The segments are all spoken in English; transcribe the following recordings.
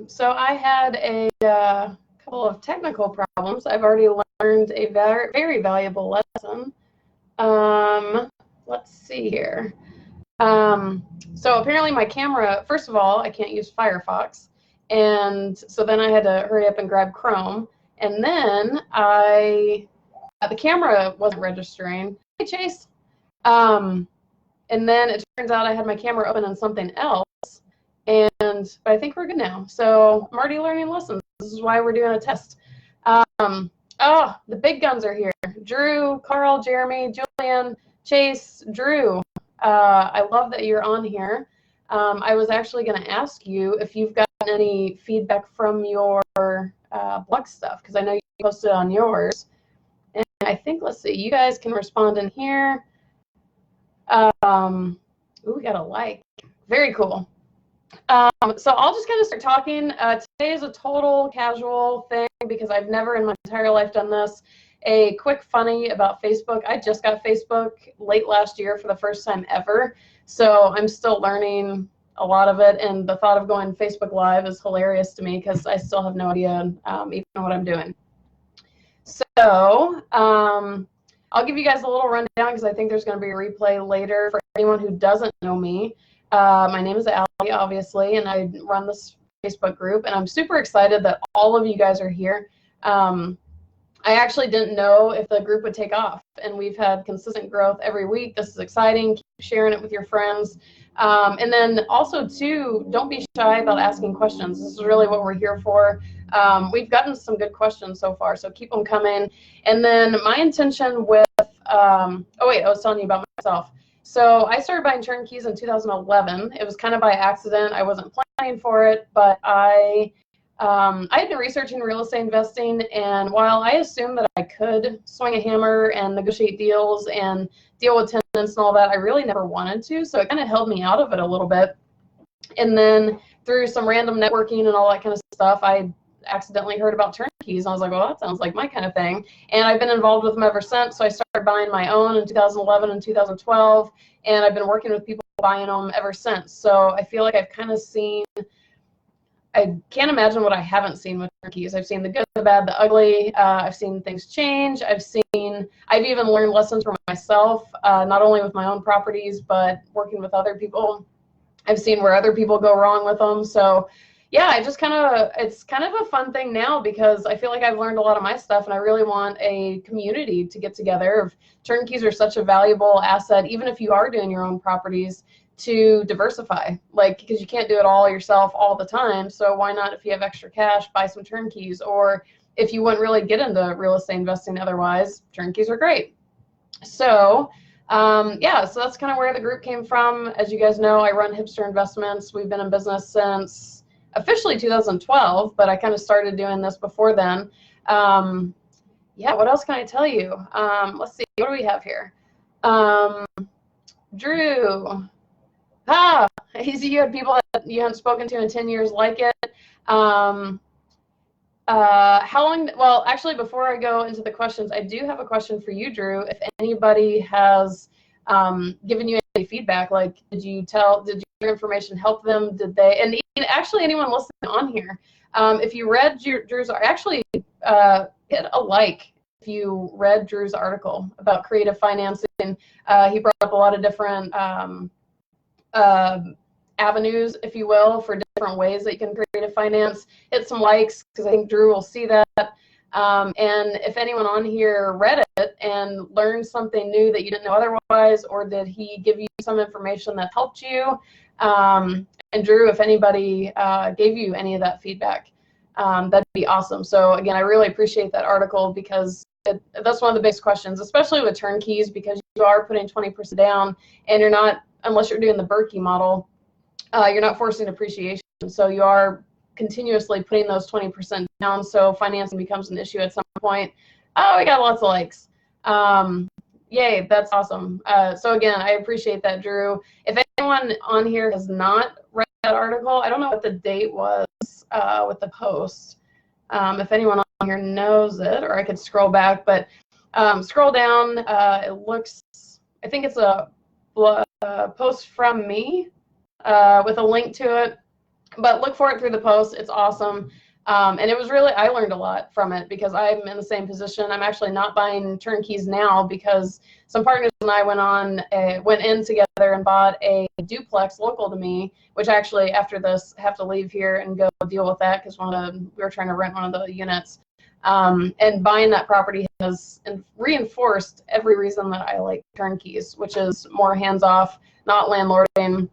So I had a couple of technical problems. I've already learned a very valuable lesson. Let's see here. So apparently my camera, first of all, I can't use Firefox. And so then I had to hurry up and grab Chrome. And then the camera wasn't registering. Hey, Chase. And then it turns out I had my camera open on something else. But I think we're good now. So I'm already learning lessons. This is why we're doing a test. Oh, the big guns are here. Drew, Carl, Jeremy, Julian, Chase, Drew. I love that you're on here. I was actually going to ask you if you've gotten any feedback from your blog stuff, because I know you posted on yours. And I think, let's see, you guys can respond in here. Ooh, we got a like. Very cool. So I'll just kind of start talking. Today is a total casual thing because I've never in my entire life done this. A quick funny about Facebook. I just got Facebook late last year for the first time ever. So I'm still learning a lot of it. And the thought of going Facebook Live is hilarious to me because I still have no idea even what I'm doing. So I'll give you guys a little rundown because I think there's going to be a replay later. For anyone who doesn't know me, my name is Allie, obviously, and I run this Facebook group. And I'm super excited that all of you guys are here. I actually didn't know if the group would take off, and we've had consistent growth every week. This is exciting. Keep sharing it with your friends. And then also, too, don't be shy about asking questions. This is really what we're here for. We've gotten some good questions so far, so keep them coming. And then my intention with, oh, wait, I was telling you about myself. So I started buying Turnkeys in 2011. It was kind of by accident. I wasn't planning for it, but I had been researching real estate investing, and while I assumed that I could swing a hammer and negotiate deals and deal with tenants and all that, I really never wanted to, so it kind of held me out of it a little bit. And then through some random networking and all that kind of stuff, I accidentally heard about Turnkeys, and I was like, well, that sounds like my kind of thing. And I've been involved with them ever since, so I started buying my own in 2011 and 2012, and I've been working with people buying them ever since. So I feel like I've kind of seen, I can't imagine what I haven't seen with Turnkeys. I've seen the good, the bad, the ugly. I've seen things change. I've even learned lessons for myself, not only with my own properties, but working with other people. I've seen where other people go wrong with them. So yeah, it's kind of a fun thing now because I feel like I've learned a lot of my stuff, and I really want a community to get together. Turnkeys are such a valuable asset, even if you are doing your own properties, to diversify, like, because you can't do it all yourself all the time. So why not, if you have extra cash, buy some Turnkeys? Or if you wouldn't really get into real estate investing otherwise, Turnkeys are great. So yeah, so that's kind of where the group came from. As you guys know, I run Hipster Investments. We've been in business since officially 2012, but I kind of started doing this before then. Yeah, what else can I tell you? Let's see, what do we have here? Drew. You had people that you hadn't spoken to in 10 years like it. How long, well, actually, before I go into the questions, I do have a question for you, Drew. If anybody has given you any feedback, like, did your information help them? Did they, and actually anyone listening on here, if you read Drew's, actually hit a like if you read Drew's article about creative financing. He brought up a lot of different avenues, if you will, for different ways that you can creative finance. Hit some likes because I think Drew will see that. And if anyone on here read it and learned something new that you didn't know otherwise, or did he give you some information that helped you? And Drew, if anybody gave you any of that feedback, that'd be awesome. So again, I really appreciate that article because that's one of the biggest questions, especially with Turnkeys, because you are putting 20% down, and you're not, unless you're doing the BRRRR model, you're not forcing appreciation. So you are continuously putting those 20% down, so financing becomes an issue at some point. Oh, we got lots of likes. Yay, that's awesome. So again, I appreciate that, Drew. If anyone on here has not read that article, I don't know what the date was with the post. If anyone on here knows it, or I could scroll back, but scroll down, it looks, I think it's a post from me with a link to it. But look for it through the post. It's awesome. And it was really, I learned a lot from it because I'm in the same position. I'm actually not buying turnkeys now because some partners and I went in together and bought a duplex local to me, which actually after this have to leave here and go deal with that because we were trying to rent one of the units. And buying that property has reinforced every reason that I like turnkeys, which is more hands-off, not landlording.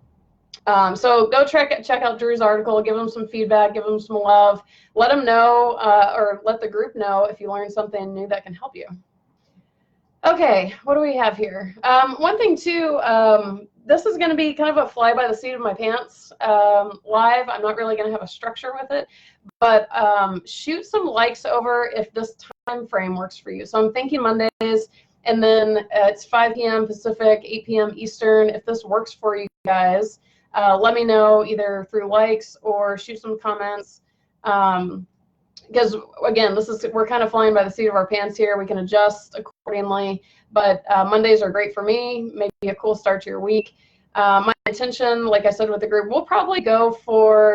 So go check out Drew's article, give him some feedback, give him some love, let him know, or let the group know if you learned something new that can help you. Okay, what do we have here? One thing too, this is going to be kind of a fly by the seat of my pants live. I'm not really going to have a structure with it, but shoot some likes over if this time frame works for you. So I'm thinking Mondays, and then it's 5 p.m. Pacific, 8 p.m. Eastern. If this works for you guys, let me know either through likes or shoot some comments. Because again, we're kind of flying by the seat of our pants here. We can adjust accordingly, but Mondays are great for me. Maybe a cool start to your week. My intention, like I said with the group, we'll probably go for,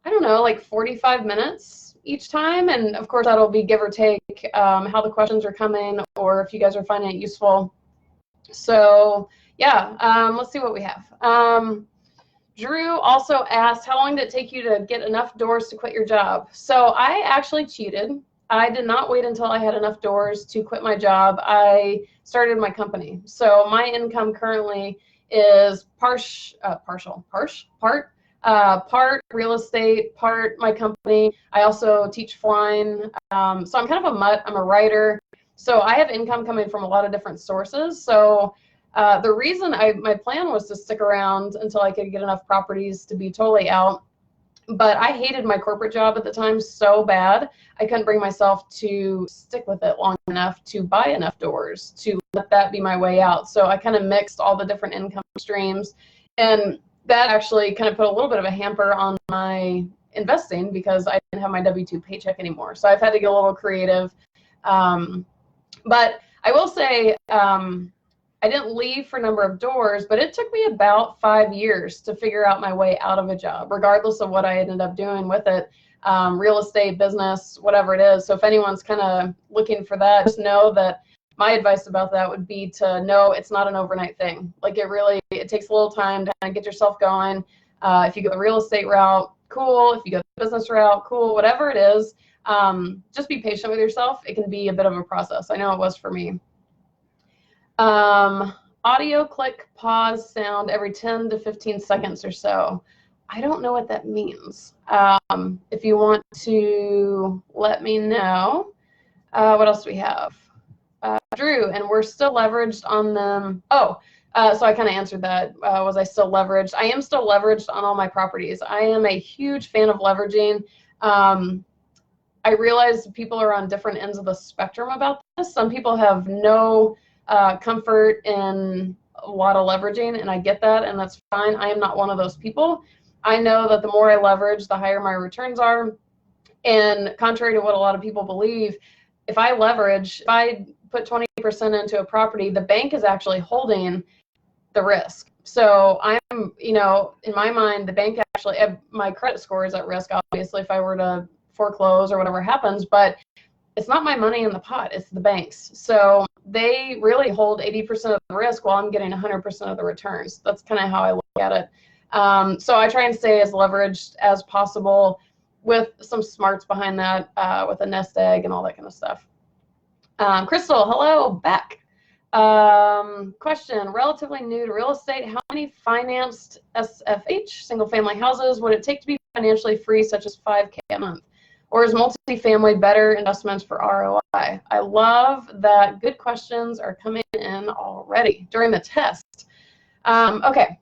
I don't know, like 45 minutes each time. And of course, that'll be give or take how the questions are coming or if you guys are finding it useful. So yeah, let's see what we have. Drew also asked, how long did it take you to get enough doors to quit your job? So I actually cheated. I did not wait until I had enough doors to quit my job. I started my company. So my income currently is part real estate, part my company. I also teach flying. So I'm kind of a mutt. I'm a writer. So I have income coming from a lot of different sources. So the reason my plan was to stick around until I could get enough properties to be totally out, but I hated my corporate job at the time so bad, I couldn't bring myself to stick with it long enough to buy enough doors to let that be my way out. So I kind of mixed all the different income streams, and that actually kind of put a little bit of a hamper on my investing because I didn't have my W-2 paycheck anymore. So I've had to get a little creative. But I will say, I didn't leave for a number of doors, but it took me about 5 years to figure out my way out of a job, regardless of what I ended up doing with it, real estate, business, whatever it is. So if anyone's kind of looking for that, just know that my advice about that would be to know it's not an overnight thing. Like it takes a little time to kind of get yourself going. If you go the real estate route, cool. If you go the business route, cool. Whatever it is, just be patient with yourself. It can be a bit of a process. I know it was for me. Audio click, pause, sound every 10 to 15 seconds or so. I don't know what that means. If you want to let me know. What else do we have? Drew, and we're still leveraged on them. So I kind of answered that. Was I still leveraged? I am still leveraged on all my properties. I am a huge fan of leveraging. I realize people are on different ends of the spectrum about this. Some people have no comfort in a lot of leveraging, and I get that, and that's fine. I am not one of those people. I know that the more I leverage, the higher my returns are. And contrary to what a lot of people believe, if I put 20% into a property, the bank is actually holding the risk. So I'm, in my mind, the bank actually, my credit score is at risk, obviously, if I were to foreclose or whatever happens, but it's not my money in the pot, it's the bank's. So they really hold 80% of the risk while I'm getting 100% of the returns. That's kind of how I look at it. So I try and stay as leveraged as possible with some smarts behind that, with a nest egg and all that kind of stuff. Crystal, hello, back. Question, relatively new to real estate, how many financed SFH, single family houses, would it take to be financially free, such as $5K a month? Or is multifamily better investments for ROI? I love that good questions are coming in already during the test. Okay,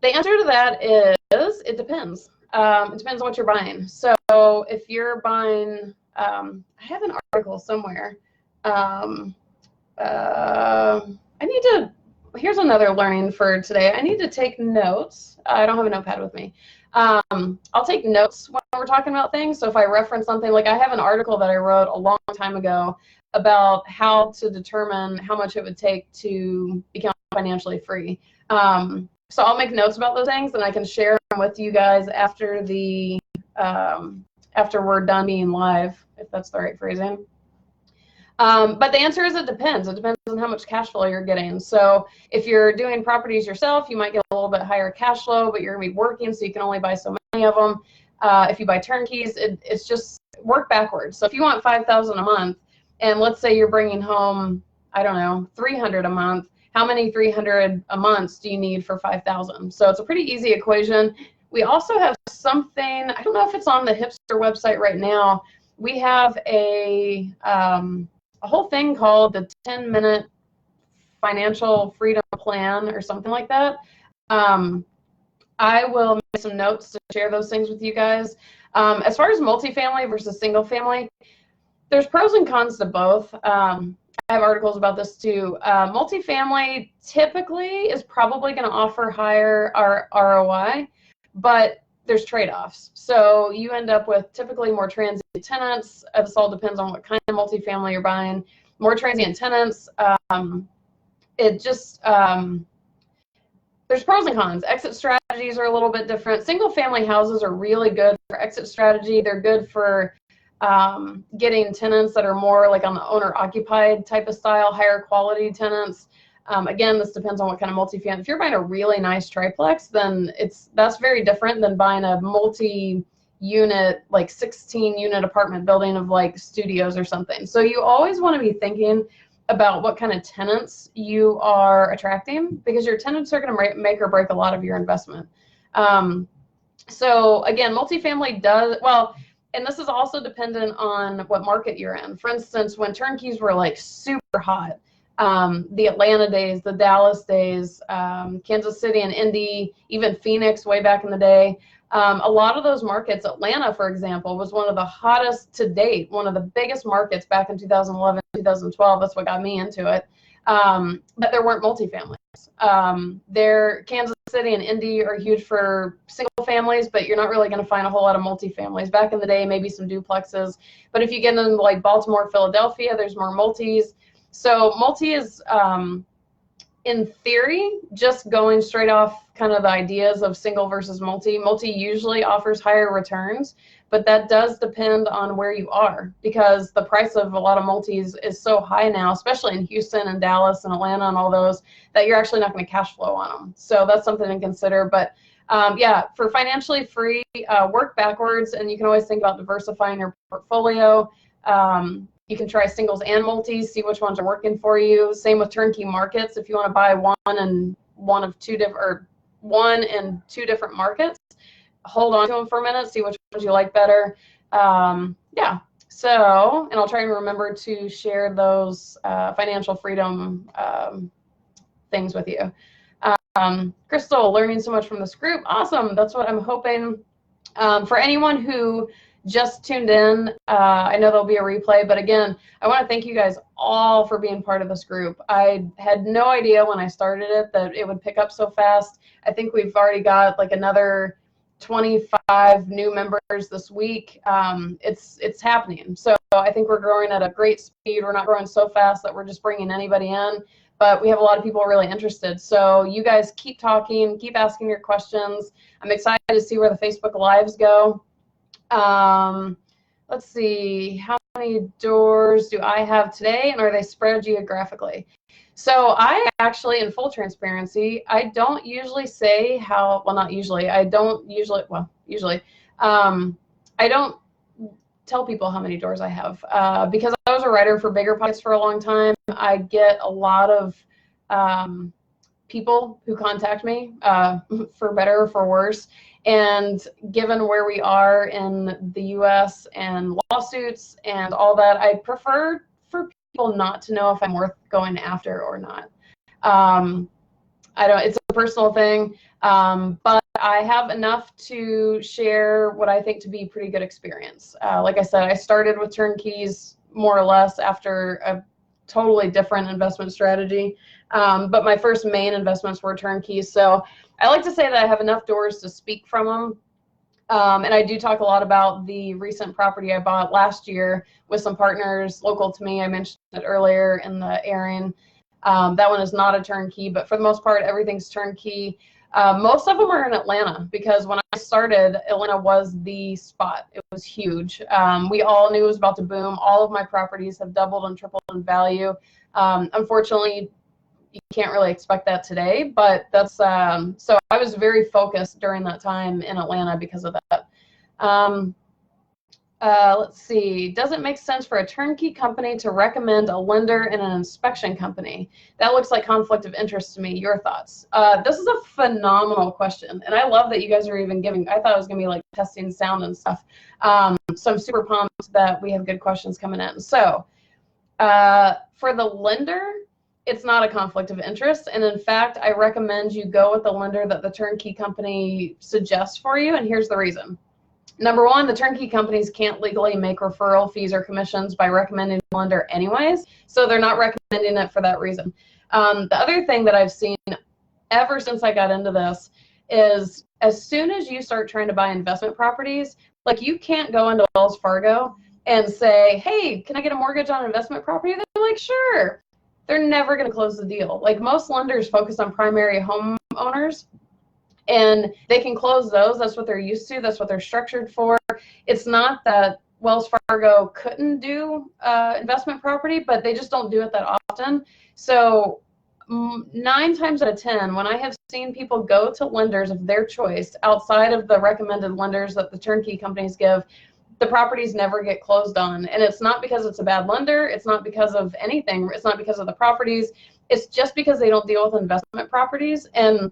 the answer to that is it depends. It depends on what you're buying. So if you're buying, I have an article somewhere. Here's another learning for today. I need to take notes. I don't have a notepad with me. I'll take notes when we're talking about things. So if I reference something, like I have an article that I wrote a long time ago about how to determine how much it would take to become financially free. So I'll make notes about those things and I can share with you guys after the after we're done being live, if that's the right phrasing. But the answer is it depends. It depends on how much cash flow you're getting. So if you're doing properties yourself, you might get a little bit higher cash flow, but you're going to be working, so you can only buy so many of them. If you buy turnkeys, it's just work backwards. So if you want $5,000 a month, and let's say you're bringing home, I don't know, $300 a month, how many $300 a month do you need for $5,000? So it's a pretty easy equation. We also have something, I don't know if it's on the Hipster website right now. We have a whole thing called the 10-minute financial freedom plan or something like that. I will make some notes to share those things with you guys. As far as multifamily versus single family, there's pros and cons to both. I have articles about this too. Multifamily typically is probably going to offer higher ROI, but there's trade-offs. So you end up with typically more transient tenants. This all depends on what kind of multifamily you're buying. More transient tenants. It just there's pros and cons. Exit strategies are a little bit different. Single family houses are really good for exit strategy. They're good for getting tenants that are more like on the owner occupied type of style, higher quality tenants. Again, this depends on what kind of multifamily. If you're buying a really nice triplex, then that's very different than buying a multi-unit, like 16-unit apartment building of like studios or something. So you always want to be thinking about what kind of tenants you are attracting, because your tenants are going to make or break a lot of your investment. So again, multifamily does, well, and this is also dependent on what market you're in. For instance, when turnkeys were like super hot, the Atlanta days, the Dallas days, Kansas City and Indy, even Phoenix way back in the day, a lot of those markets, Atlanta, for example, was one of the hottest to date, one of the biggest markets back in 2011, 2012. That's what got me into it. But there weren't multifamilies. Kansas City and Indy are huge for single families, but you're not really going to find a whole lot of multifamilies. Back in the day, maybe some duplexes. But if you get into like Baltimore, Philadelphia, there's more multis. So multi is, in theory, just going straight off kind of the ideas of single versus multi. Multi usually offers higher returns, but that does depend on where you are, because the price of a lot of multis is so high now, especially in Houston and Dallas and Atlanta and all those, that you're actually not going to cash flow on them. So that's something to consider. But yeah, for financially free, work backwards, and you can always think about diversifying your portfolio. You can try singles and multis, see which ones are working for you. Same with turnkey markets. If you want to buy one in two different markets, hold on to them for a minute, see which ones you like better. Yeah. So, and I'll try and remember to share those financial freedom things with you. Crystal, learning so much from this group. Awesome. That's what I'm hoping. For anyone who just tuned in, I know there'll be a replay, but again, I want to thank you guys all for being part of this group. I had no idea when I started it that it would pick up so fast. I think we've already got like another 25 new members this week. It's happening. So I think we're growing at a great speed. We're not growing so fast that we're just bringing anybody in, but we have a lot of people really interested. So you guys keep talking, keep asking your questions. I'm excited to see where the Facebook Lives go. Let's see, how many doors do I have today, and are they spread geographically? So I actually, in full transparency, I don't usually say how, well, not usually, I don't usually, well, usually, I don't tell people how many doors I have, because I was a writer for BRRRR for a long time. I get a lot of people who contact me, for better or for worse. And given where we are in the US and lawsuits and all that, I prefer for people not to know if I'm worth going after or not. It's a personal thing, but I have enough to share what I think to be pretty good experience. Like I said, I started with Turnkeys more or less after a totally different investment strategy. But my first main investments were Turnkeys. So I like to say that I have enough doors to speak from them. And I do talk a lot about the recent property I bought last year with some partners local to me. I mentioned it earlier in the airing. That one is not a turnkey, but for the most part, everything's turnkey. Most of them are in Atlanta because when I started, Atlanta was the spot. It was huge. We all knew it was about to boom. All of my properties have doubled and tripled in value. Unfortunately, you can't really expect that today, but that's so I was very focused during that time in Atlanta because of that. Let's see. Does it make sense for a turnkey company to recommend a lender and an inspection company? That looks like conflict of interest to me. Your thoughts? This is a phenomenal question, and I love that you guys are even giving. I thought it was going to be like testing sound and stuff. So I'm super pumped that we have good questions coming in. So for the lender, it's not a conflict of interest, and in fact, I recommend you go with the lender that the turnkey company suggests for you, and here's the reason. Number one, the turnkey companies can't legally make referral fees or commissions by recommending the lender anyways, so they're not recommending it for that reason. The other thing that I've seen ever since I got into this is as soon as you start trying to buy investment properties, like you can't go into Wells Fargo and say, hey, can I get a mortgage on an investment property? They're like, sure. They're never going to close the deal. Like most lenders focus on primary home owners, and they can close those. That's what they're used to. That's what they're structured for. It's not that Wells Fargo couldn't do investment property, but they just don't do it that often. So 9 times out of 10, when I have seen people go to lenders of their choice outside of the recommended lenders that the turnkey companies give, the properties never get closed on. And it's not because it's a bad lender. It's not because of anything. It's not because of the properties. It's just because they don't deal with investment properties. And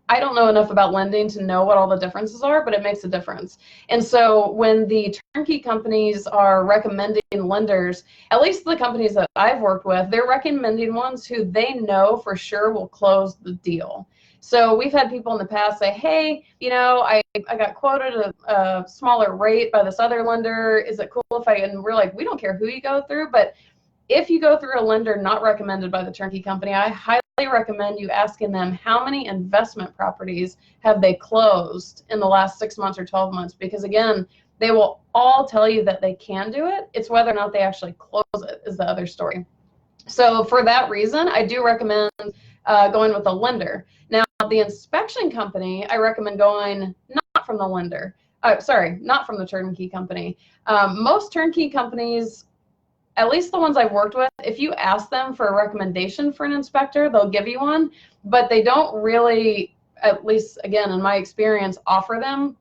I don't know enough about lending to know what all the differences are, but it makes a difference. And so when the turnkey companies are recommending lenders, at least the companies that I've worked with, they're recommending ones who they know for sure will close the deal. So we've had people in the past say, hey, you know, I got quoted a smaller rate by this other lender. Is it cool if and we're like, we don't care who you go through, but if you go through a lender not recommended by the turnkey company, I highly recommend you asking them how many investment properties have they closed in the last 6 months or 12 months, because again, they will all tell you that they can do it. It's whether or not they actually close it is the other story. So for that reason, I do recommend going with a lender. Now, the inspection company, I recommend going not from the lender. Sorry, not from the turnkey company. Most turnkey companies, at least the ones I've worked with, if you ask them for a recommendation for an inspector, they'll give you one, but they don't really, at least again, in my experience, offer them.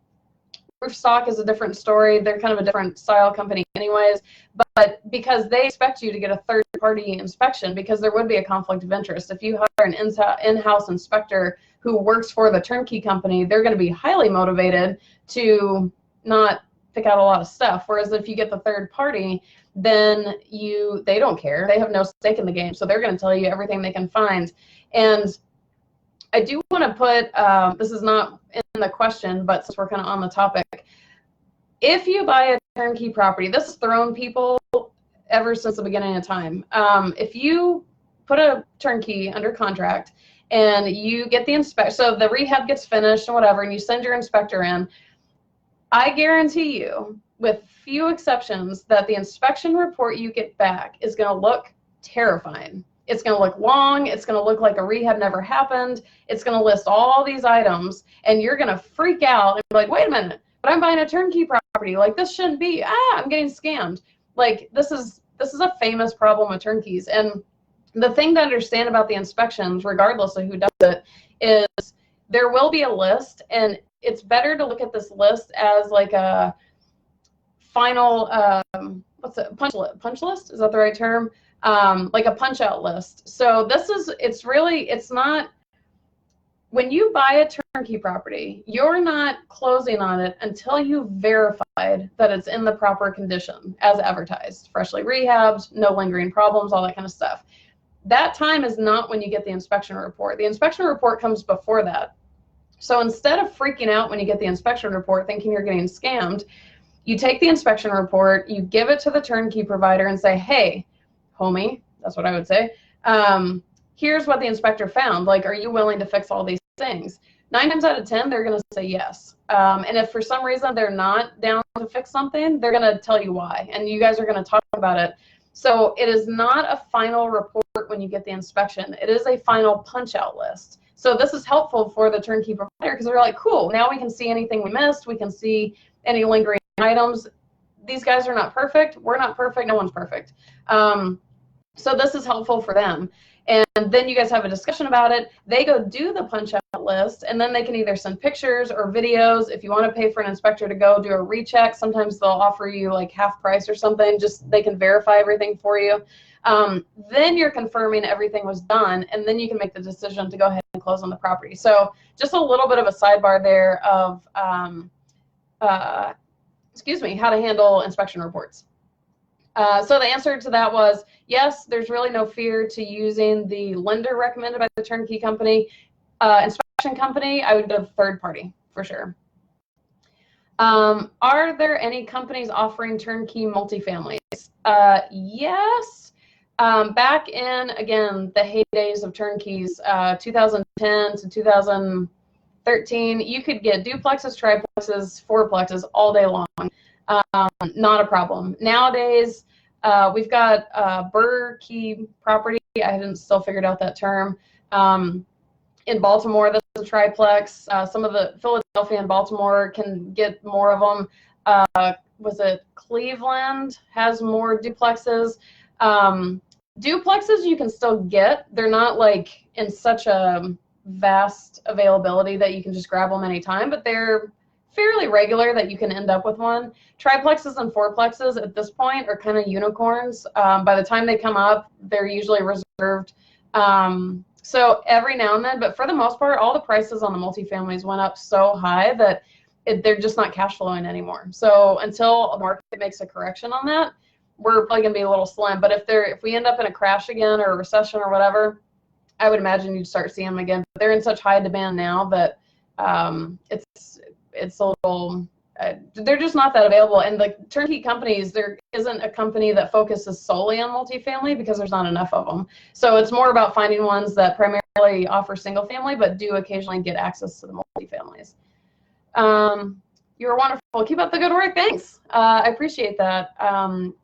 Roofstock is a different story. They're kind of a different style company anyways, but because they expect you to get a third-party inspection, because there would be a conflict of interest. If you hire an in-house inspector who works for the turnkey company, they're going to be highly motivated to not pick out a lot of stuff. Whereas if you get the third party, then they don't care. They have no stake in the game, so they're going to tell you everything they can find. And I do want to put, this is not in the question, but since we're kind of on the topic, if you buy a turnkey property, this has thrown people ever since the beginning of time. If you put a turnkey under contract and you get the inspection, so the rehab gets finished and whatever, and you send your inspector in, I guarantee you, with few exceptions, that the inspection report you get back is going to look terrifying. It's going to look long. It's going to look like a rehab never happened. It's going to list all these items, and you're going to freak out and be like, wait a minute, but I'm buying a turnkey property. Like, this shouldn't be. I'm getting scammed. Like, this is a famous problem with turnkeys. And the thing to understand about the inspections, regardless of who does it, is there will be a list, and it's better to look at this list as like a final, punch list? Is that the right term? Like a punch out list. So it's not, when you buy a turnkey property, you're not closing on it until you've verified that it's in the proper condition as advertised, freshly rehabbed, no lingering problems, all that kind of stuff. That time is not when you get the inspection report. The inspection report comes before that. So instead of freaking out when you get the inspection report thinking you're getting scammed, you take the inspection report, you give it to the turnkey provider and say, hey, homie, that's what I would say, here's what the inspector found. Like, are you willing to fix all these things? 9 times out of 10, they're going to say yes. And if for some reason they're not down to fix something, they're going to tell you why. And you guys are going to talk about it. So it is not a final report when you get the inspection. It is a final punch out list. So this is helpful for the turnkey provider because they're like, cool, now we can see anything we missed. We can see any lingering items. These guys are not perfect. We're not perfect. No one's perfect. So this is helpful for them. And then you guys have a discussion about it. They go do the punch out list, and then they can either send pictures or videos. If you want to pay for an inspector to go do a recheck, sometimes they'll offer you like half price or something. Just they can verify everything for you. Then you're confirming everything was done, and then you can make the decision to go ahead and close on the property. So just a little bit of a sidebar there of, excuse me, how to handle inspection reports. So the answer to that was yes, there's really no fear to using the lender recommended by the turnkey company. Inspection company, I would go third party for sure. Are there any companies offering turnkey multifamilies? Yes. Back in, again, the heydays of turnkeys, 2010 to 2013, you could get duplexes, triplexes, fourplexes all day long. Not a problem. Nowadays, we've got BRRRR property. I haven't still figured out that term. In Baltimore, that's a triplex. Some of the Philadelphia and Baltimore can get more of them. Was it Cleveland has more duplexes? Duplexes you can still get. They're not like in such a vast availability that you can just grab them anytime, but they're fairly regular that you can end up with one. Triplexes and fourplexes at this point are kind of unicorns. By the time they come up, they're usually reserved. So every now and then, but for the most part, all the prices on the multifamilies went up so high that they're just not cash flowing anymore. So until the market makes a correction on that, we're probably gonna be a little slim. But if we end up in a crash again or a recession or whatever, I would imagine you'd start seeing them again. But they're in such high demand now that it's a little, they're just not that available. And the turnkey companies, there isn't a company that focuses solely on multifamily because there's not enough of them. So it's more about finding ones that primarily offer single family, but do occasionally get access to the multifamilies. You're wonderful. Keep up the good work. Thanks. I appreciate that.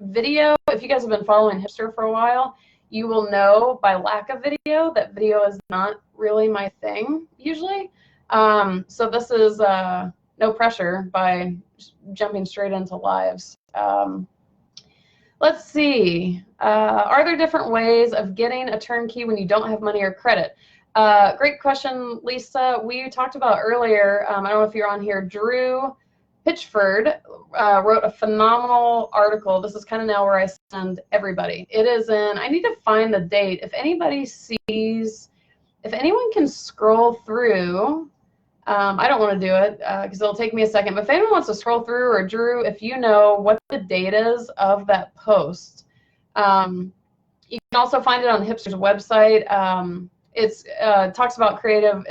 Video, if you guys have been following Hipster for a while, you will know by lack of video that video is not really my thing usually. So this is no pressure by jumping straight into lives. Let's see. Are there different ways of getting a turnkey when you don't have money or credit? Great question, Lisa. We talked about earlier, I don't know if you're on here, Drew Pitchford wrote a phenomenal article. This is kind of now where I send everybody. It is in, I need to find the date. If anybody sees, if anyone can scroll through, I don't want to do it because it'll take me a second, but if anyone wants to scroll through, or Drew, if you know what the date is of that post, you can also find it on Hipster's website. It's talks about creative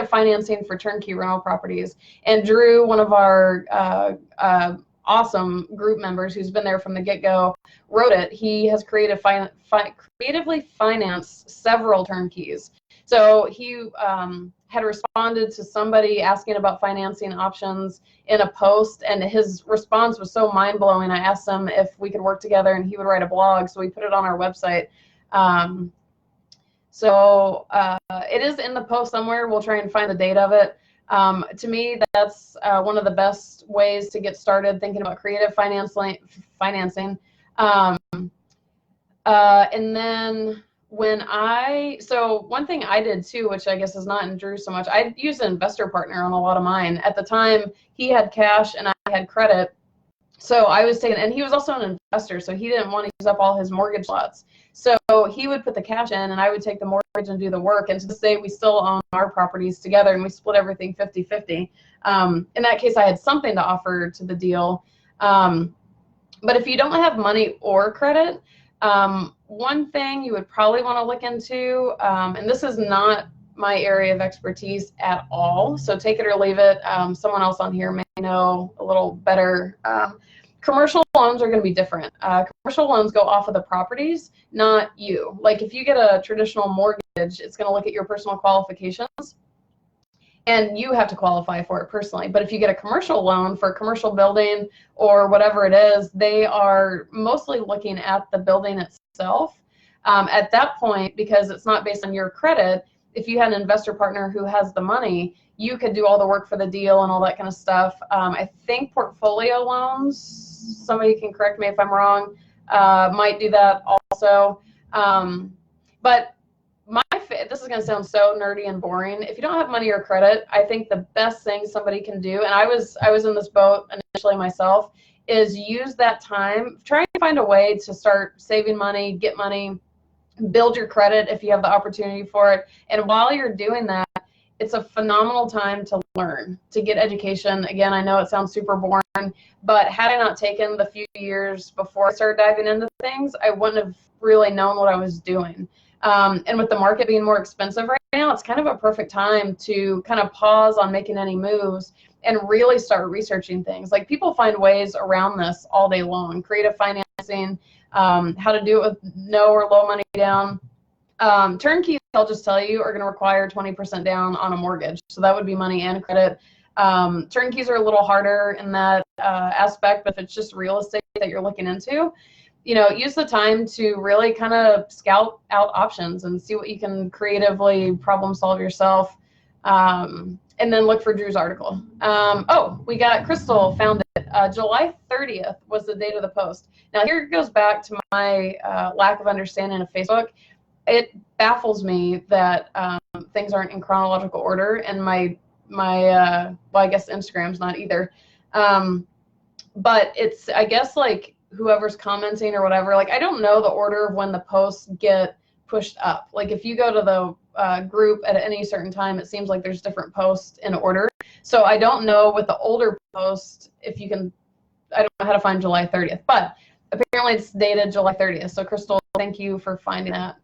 financing for turnkey rental properties. And Drew, one of our awesome group members who's been there from the get-go, wrote it. He has creatively financed several turnkeys. So he had responded to somebody asking about financing options in a post, and his response was so mind-blowing. I asked him if we could work together and he would write a blog, so we put it on our website. So it is in the post somewhere. We'll try and find the date of it. To me, that's one of the best ways to get started thinking about creative financing. And then so one thing I did too, which I guess is not in Drew so much, I used an investor partner on a lot of mine. At the time, he had cash and I had credit. So I was taking, and he was also an investor, so he didn't want to use up all his mortgage lots. So he would put the cash in and I would take the mortgage and do the work. And to this day, we still own our properties together and we split everything 50-50. In that case, I had something to offer to the deal. But if you don't have money or credit, one thing you would probably want to look into, and this is not my area of expertise at all, so take it or leave it. Someone else on here may know a little better. Commercial loans are going to be different. Commercial loans go off of the properties, not you. Like if you get a traditional mortgage, it's going to look at your personal qualifications, and you have to qualify for it personally. But if you get a commercial loan for a commercial building or whatever it is, they are mostly looking at the building itself. At that point, because it's not based on your credit, if you had an investor partner who has the money, you could do all the work for the deal and all that kind of stuff. I think portfolio loans, somebody can correct me if I'm wrong, might do that also. But this is going to sound so nerdy and boring. If you don't have money or credit, I think the best thing somebody can do, and I was in this boat initially myself, is use that time, try to find a way to start saving money, get money, build your credit if you have the opportunity for it. And while you're doing that, it's a phenomenal time to learn, to get education. Again, I know it sounds super boring, but had I not taken the few years before I started diving into things, I wouldn't have really known what I was doing. And with the market being more expensive right now, it's kind of a perfect time to kind of pause on making any moves and really start researching things. Like, people find ways around this all day long. Creative financing, how to do it with no or low money down. Turnkeys, I'll just tell you, are going to require 20% down on a mortgage. So that would be money and credit. Turnkeys are a little harder in that aspect, but if it's just real estate that you're looking into, use the time to really kind of scout out options and see what you can creatively problem solve yourself. And then look for Drew's article. We got Crystal found it. July 30th was the date of the post. Now, here it goes back to my lack of understanding of Facebook. It baffles me that things aren't in chronological order, and my well, I guess Instagram's not either. But it's, I guess, like, whoever's commenting or whatever, like, I don't know the order of when the posts get pushed up. Like, if you go to the group at any certain time, it seems like there's different posts in order. So I don't know with the older post if you can, I don't know how to find July 30th, but apparently it's dated July 30th. So Crystal, thank you for finding that.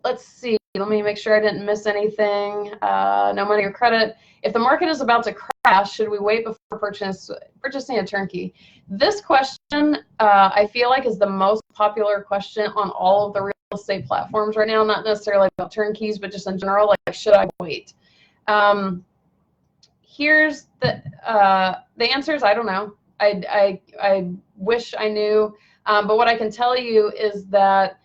Let's see, let me make sure I didn't miss anything. No money or credit. If the market is about to crash, should we wait before purchasing a turnkey? This question, I feel like, is the most popular question on all of the real estate platforms right now. Not necessarily about turnkeys, but just in general, like, should I wait? Here's the answer is I don't know. I wish I knew, but what I can tell you is that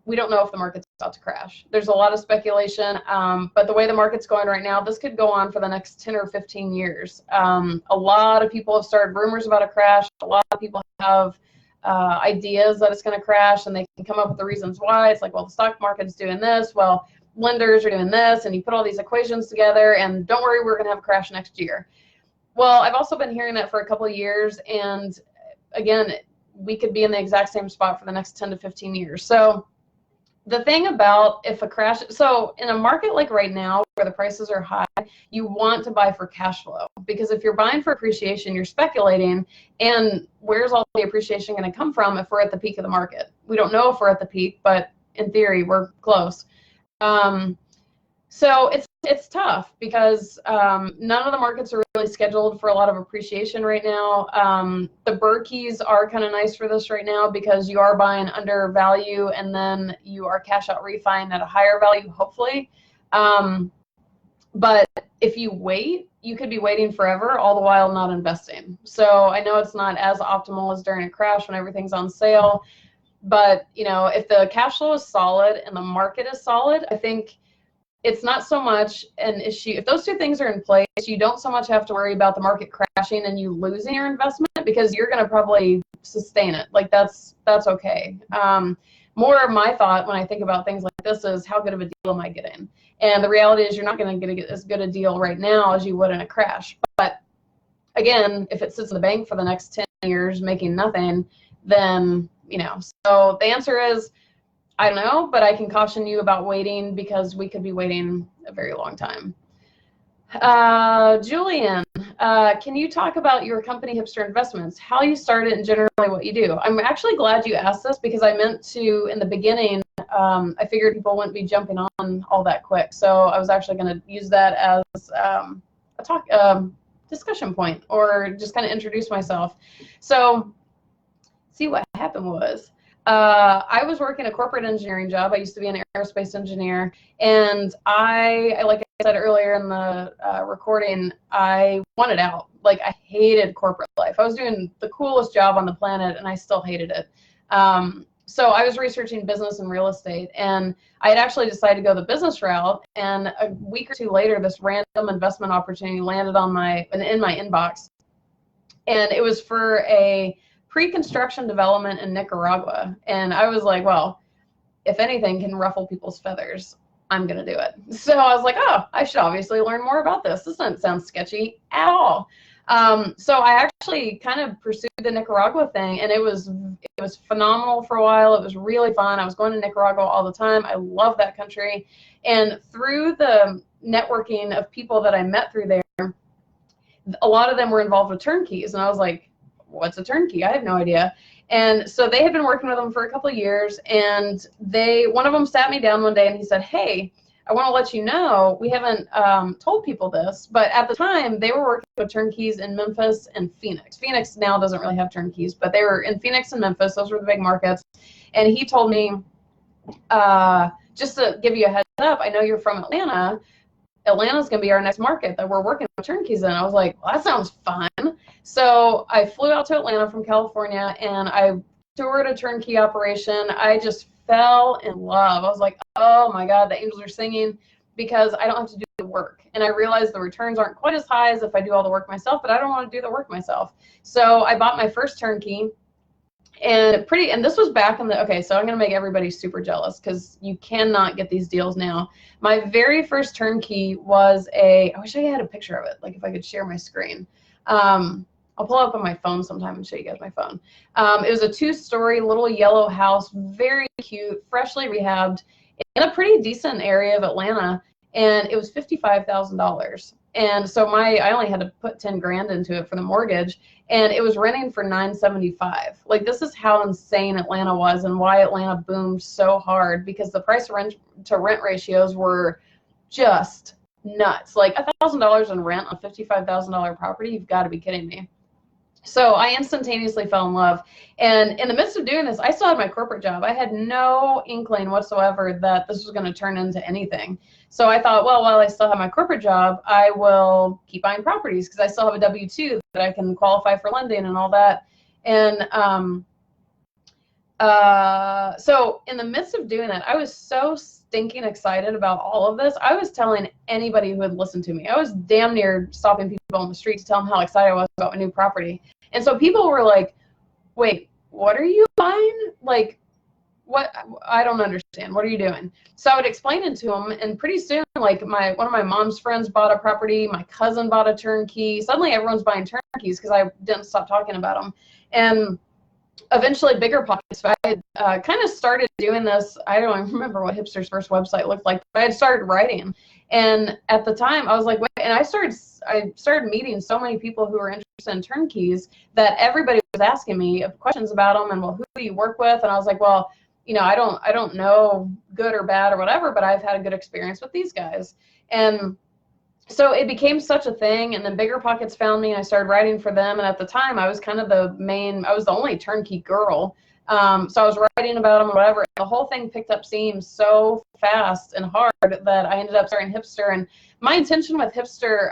we don't know if the market's about to crash. There's a lot of speculation, but the way the market's going right now, this could go on for the next 10 or 15 years. A lot of people have started rumors about a crash. A lot of people have ideas that it's going to crash, and they can come up with the reasons why. It's like, well, the stock market's doing this. Well, lenders are doing this, and you put all these equations together, and don't worry, we're going to have a crash next year. Well, I've also been hearing that for a couple of years, and again, we could be in the exact same spot for the next 10 to 15 years. So the thing about if a crash, so in a market like right now where the prices are high, you want to buy for cash flow, because if you're buying for appreciation, you're speculating, and where's all the appreciation going to come from if we're at the peak of the market? We don't know if we're at the peak, but in theory, we're close. So it's tough because none of the markets are really scheduled for a lot of appreciation right now. The BRRRRs are kind of nice for this right now because you are buying under value, and then you are cash out refining at a higher value, hopefully. But if you wait, you could be waiting forever, all the while not investing. So I know it's not as optimal as during a crash when everything's on sale, but if the cash flow is solid and the market is solid, I think it's not so much an issue. If those two things are in place, you don't so much have to worry about the market crashing and you losing your investment, because you're going to probably sustain it. Like, that's okay. More of my thought when I think about things like this is, how good of a deal am I getting? And the reality is, you're not going to get as good a deal right now as you would in a crash. But again, if it sits in the bank for the next 10 years making nothing, then, so the answer is, I don't know, but I can caution you about waiting, because we could be waiting a very long time. Julian, can you talk about your company, Hipster Investments, how you started and generally what you do? I'm actually glad you asked this, because I meant to, in the beginning, I figured people wouldn't be jumping on all that quick. So I was actually going to use that as a discussion point, or just kind of introduce myself. So see, what happened was, I was working a corporate engineering job. I used to be an aerospace engineer, and I like I said earlier in the recording, I wanted out. Like, I hated corporate life. I was doing the coolest job on the planet, and I still hated it. So I was researching business and real estate, and I had actually decided to go the business route. And a week or two later, this random investment opportunity landed on in my inbox, and it was for a pre-construction development in Nicaragua. And I was like, well, if anything can ruffle people's feathers, I'm going to do it. So I was like, oh, I should obviously learn more about this. This doesn't sound sketchy at all. So I actually kind of pursued the Nicaragua thing, and it was phenomenal for a while. It was really fun. I was going to Nicaragua all the time. I love that country. And through the networking of people that I met through there, a lot of them were involved with turnkeys. And I was like, what's a turnkey? I have no idea. And so they had been working with them for a couple of years, and one of them sat me down one day and he said, hey, I want to let you know, we haven't told people this, but at the time they were working with turnkeys in Memphis and Phoenix. Phoenix now doesn't really have turnkeys, but they were in Phoenix and Memphis. Those were the big markets. And he told me, just to give you a heads up, I know you're from Atlanta. Atlanta's going to be our next market that we're working with turnkeys in. I was like, well, that sounds fun. So I flew out to Atlanta from California, and I toured a turnkey operation. I just fell in love. I was like, oh my God, the angels are singing, because I don't have to do the work. And I realized the returns aren't quite as high as if I do all the work myself, but I don't want to do the work myself. So I bought my first turnkey. And this was back in okay, so I'm going to make everybody super jealous, because you cannot get these deals now. My very first turnkey was I wish I had a picture of it, like if I could share my screen. I'll pull it up on my phone sometime and show you guys my phone. It was a 2-story little yellow house, very cute, freshly rehabbed, in a pretty decent area of Atlanta, and it was $55,000. And so I only had to put 10 grand into it for the mortgage, and it was renting for $975. Like, this is how insane Atlanta was, and why Atlanta boomed so hard, because the price to rent ratios were just nuts. Like $1,000 in rent on a $55,000 property, you've got to be kidding me. So I instantaneously fell in love. And in the midst of doing this, I still had my corporate job. I had no inkling whatsoever that this was going to turn into anything. So I thought, well, while I still have my corporate job, I will keep buying properties, because I still have a W-2 that I can qualify for lending and all that. And so in the midst of doing that, I was so stinking excited about all of this. I was telling anybody who would listen to me. I was damn near stopping people on the street to tell them how excited I was about my new property. And so people were like, wait, what are you buying? Like, what? I don't understand. What are you doing? So I would explain it to them, and pretty soon, like, one of my mom's friends bought a property, my cousin bought a turnkey. Suddenly everyone's buying turnkeys, because I didn't stop talking about them. And eventually BRRRR. So I had kind of started doing this. I don't even remember what Hipster's first website looked like, but I had started writing. And at the time I was like, wait, and I started meeting so many people who were interested in turnkeys, that everybody was asking me questions about them, and, well, who do you work with? And I was like, well, I don't know good or bad or whatever, but I've had a good experience with these guys. And so it became such a thing, and then BRRRR found me, and I started writing for them. And at the time, I was kind of I was the only turnkey girl. So I was writing about them or whatever. And the whole thing picked up steam so fast and hard that I ended up starting Hipster. And my intention with Hipster,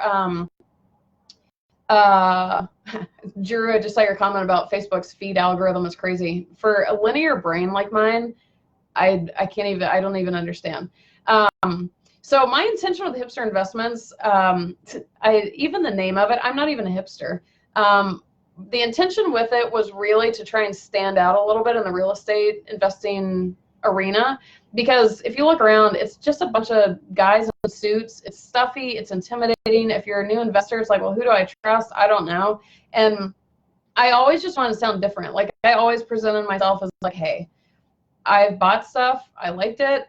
Drew, I just saw your comment about Facebook's feed algorithm is crazy. For a linear brain like mine, I don't even understand. So my intention with Hipster Investments, even the name of it, I'm not even a hipster. The intention with it was really to try and stand out a little bit in the real estate investing arena, because if you look around, it's just a bunch of guys in suits. It's stuffy, it's intimidating. If you're a new investor, it's like, well, who do I trust? I don't know. And I always just want to sound different. Like, I always presented myself as like, hey, I've bought stuff, I liked it,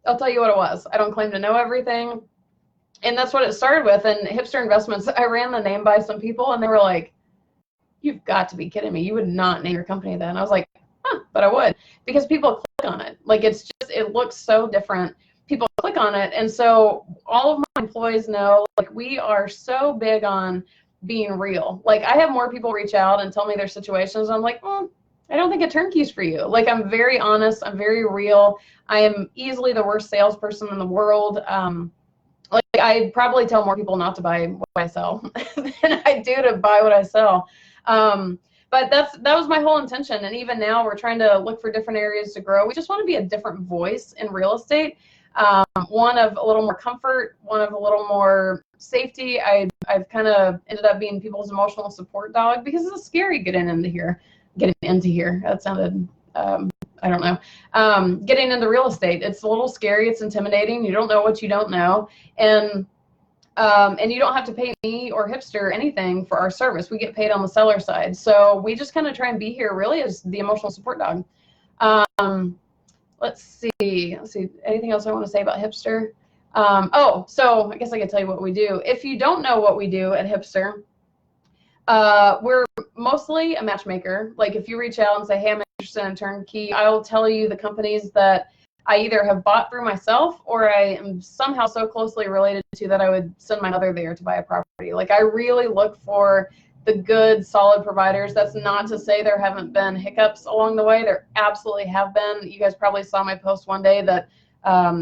I'll tell you what it was. I don't claim to know everything. And that's what it started with. And Hipster Investments, I ran the name by some people, and they were like, you've got to be kidding me. You would not name your company that. And I was like, huh, but I would. Because people click on it. Like, it looks so different. People click on it. And so all of my employees know, like, we are so big on being real. Like, I have more people reach out and tell me their situations. I'm like, well, I don't think a turnkey's for you. Like, I'm very honest. I'm very real. I am easily the worst salesperson in the world. Like, I probably tell more people not to buy what I sell than I do to buy what I sell. But that was my whole intention. And even now we're trying to look for different areas to grow. We just want to be a different voice in real estate. One of a little more comfort, one of a little more safety. I've kind of ended up being people's emotional support dog because it's scary getting into here. That sounded, I don't know. Getting into real estate, it's a little scary. It's intimidating. You don't know what you don't know. And you don't have to pay me or Hipster anything for our service. We get paid on the seller side. So we just kind of try and be here really as the emotional support dog. Let's see. Anything else I want to say about Hipster? So I guess I could tell you what we do. If you don't know what we do at Hipster, we're mostly a matchmaker. Like if you reach out and say, hey, I'm interested in Turnkey, I'll tell you the companies that I either have bought through myself or I am somehow so closely related to that I would send my mother there to buy a property. Like I really look for the good, solid providers. That's not to say there haven't been hiccups along the way. There absolutely have been. You guys probably saw my post one day that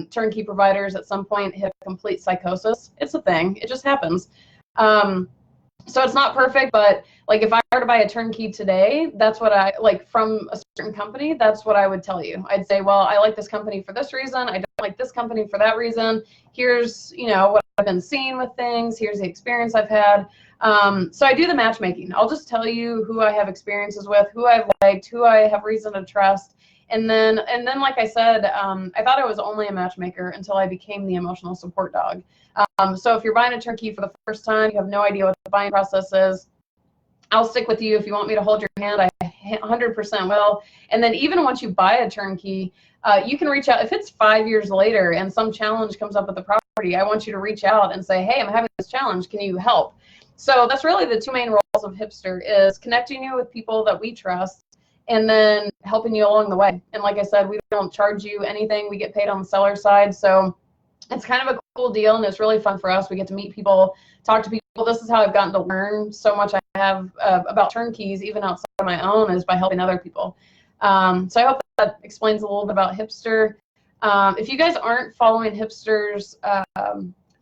turnkey providers at some point hit complete psychosis. It's a thing. It just happens. So it's not perfect, but like if I were to buy a turnkey today, that's what I like from a certain company, that's what I would tell you. I'd say, well, I like this company for this reason. I don't like this company for that reason. Here's, you know, what I've been seeing with things. Here's the experience I've had. So I do the matchmaking. I'll just tell you who I have experiences with, who I've liked, who I have reason to trust. And then, like I said, I thought I was only a matchmaker until I became the emotional support dog. So if you're buying a turnkey for the first time, you have no idea what the buying process is, I'll stick with you. If you want me to hold your hand, I 100% will. And then even once you buy a turnkey, you can reach out. If it's 5 years later and some challenge comes up with the property, I want you to reach out and say, hey, I'm having this challenge. Can you help? So that's really the two main roles of Hipster, is connecting you with people that we trust and then helping you along the way. And like I said, we don't charge you anything. We get paid on the seller side. So it's kind of a cool deal, and it's really fun for us. We get to meet people, talk to people. This is how I've gotten to learn so much I have about turnkeys, even outside of my own, is by helping other people. So I hope that explains a little bit about Hipster. If you guys aren't following Hipster's